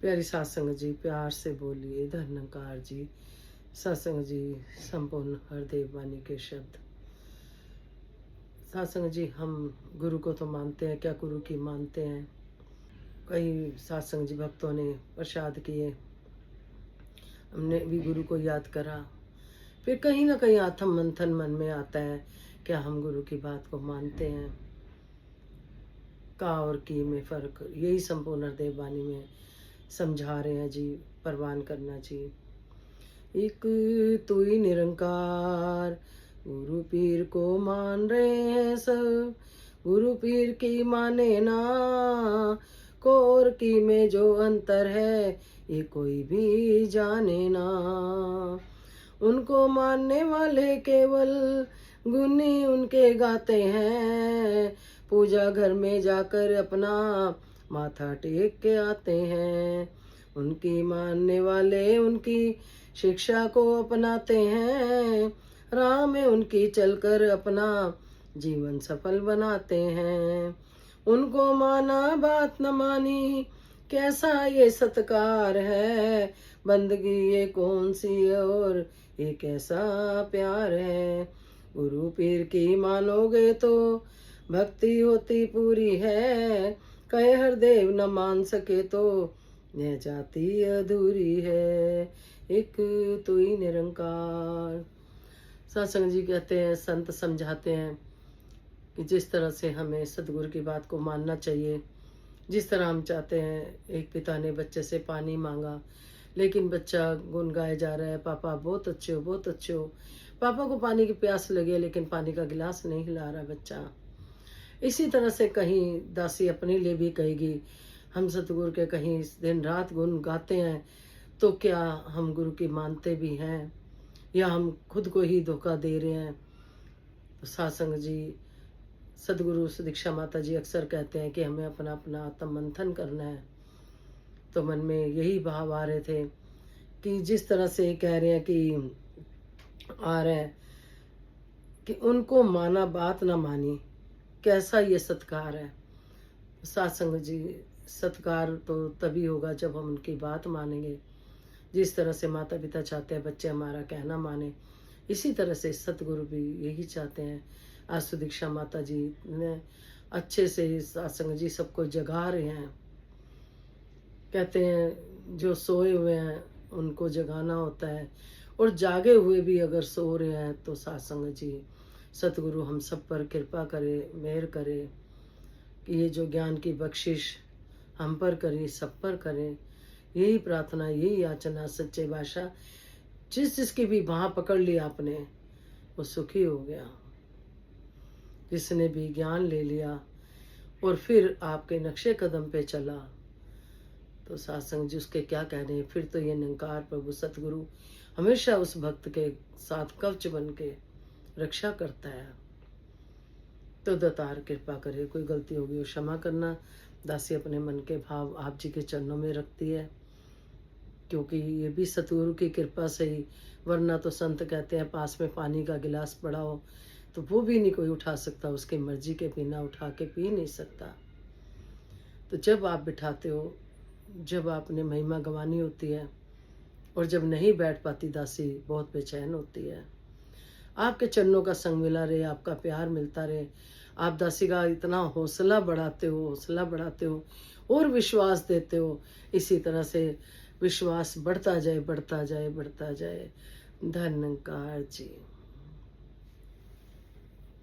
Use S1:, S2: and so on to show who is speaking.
S1: प्यारी सत्संग जी, प्यार से बोलिए धन्यकार जी। सत्संग जी, संपूर्ण हरदेव वाणी के शब्द। सत्संग जी, हम गुरु को तो मानते हैं, क्या गुरु की मानते हैं। कई सत्संग जी भक्तों ने प्रसाद किए, हमने भी गुरु को याद करा। फिर कहीं ना कहीं आत्म मंथन मन में आता है, क्या हम गुरु की बात को मानते हैं। का और की में फर्क, यही संपूर्ण हरदेव वाणी में समझा रहे हैं जी। परवान करना जी। एक तू ही निरंकार, गुरु पीर को मान रहे हैं सब। गुरु पीर की माने ना, को और की में जो अंतर है ये कोई भी जाने ना। उनको मानने वाले केवल गुनी उनके गाते हैं। पूजा घर में जाकर अपना माथा टेक के आते हैं। उनकी मानने वाले उनकी शिक्षा को अपनाते हैं। राह में उनकी चलकर अपना जीवन सफल बनाते हैं। उनको माना बात न मानी, कैसा ये सत्कार है। बंदगी ये कौन सी और ये कैसा प्यार है। गुरु पीर की मानोगे तो भक्ति होती पूरी है। कहे हरदेव न मान सके तो यह जाति अधूरी है। एक तू ही निरंकार। सत्संग जी कहते हैं, संत समझाते हैं कि जिस तरह से हमें सतगुरु की बात को मानना चाहिए, जिस तरह हम चाहते हैं। एक पिता ने बच्चे से पानी मांगा, लेकिन बच्चा गुनगाए जा रहा है, पापा बहुत अच्छे हो, बहुत अच्छे हो। पापा को पानी की प्यास लगी है, लेकिन पानी का गिलास नहीं हिला रहा बच्चा। इसी तरह से कहीं दासी अपने लिए भी कहेगी, हम सतगुरु के कहीं दिन रात गुण गाते हैं, तो क्या हम गुरु की मानते भी हैं, या हम खुद को ही धोखा दे रहे हैं। तो सत्संग जी, सदगुरु दीक्षा माता जी अक्सर कहते हैं कि हमें अपना अपना आत्म मंथन करना है। तो मन में यही भाव आ रहे थे कि जिस तरह से कह रहे हैं कि आ रहे हैं कि उनको माना बात ना मानी, कैसा ये सत्कार है। सत्संग जी, सत्कार तो तभी होगा जब हम उनकी बात मानेंगे। जिस तरह से माता पिता चाहते हैं बच्चे हमारा कहना माने, इसी तरह से सतगुरु भी यही चाहते हैं। आज सुदीक्षा माता जी ने अच्छे से सत्संग जी सबको जगा रहे हैं। कहते हैं जो सोए हुए हैं उनको जगाना होता है, और जागे हुए भी अगर सो रहे हैं तो सत्संग जी, सतगुरु हम सब पर कृपा करे, मेहर करे कि ये जो ज्ञान की बख्शिश हम पर करे, सब पर करें। यही प्रार्थना, यही याचना सच्चे भाषा। जिसकी भी बाह पकड़ ली आपने, वो सुखी हो गया। जिसने भी ज्ञान ले लिया और फिर आपके नक्शे कदम पे चला, तो सत्संग जी उसके क्या कहने हैं। फिर तो ये निरंकार प्रभु सतगुरु हमेशा उस भक्त के साथ कवच बन के रक्षा करता है। तो दातार कृपा करे, कोई गलती होगी वो क्षमा करना। दासी अपने मन के भाव आप जी के चरणों में रखती है, क्योंकि ये भी सतगुरु की कृपा से ही, वरना तो संत कहते हैं पास में पानी का गिलास पड़ा हो तो वो भी नहीं कोई उठा सकता, उसकी मर्जी के बिना उठा के पी नहीं सकता। तो जब आप बिठाते हो, जब आपने महिमा गंवानी होती है, और जब नहीं बैठ पाती दासी बहुत बेचैन होती है। आपके चरणों का संग मिला रहे, आपका प्यार मिलता रहे। आप दासी का इतना हौसला बढ़ाते हो, हौसला बढ़ाते हो और विश्वास देते हो। इसी तरह से विश्वास बढ़ता जाए, बढ़ता जाए, बढ़ता जाए। धन्यकार जी।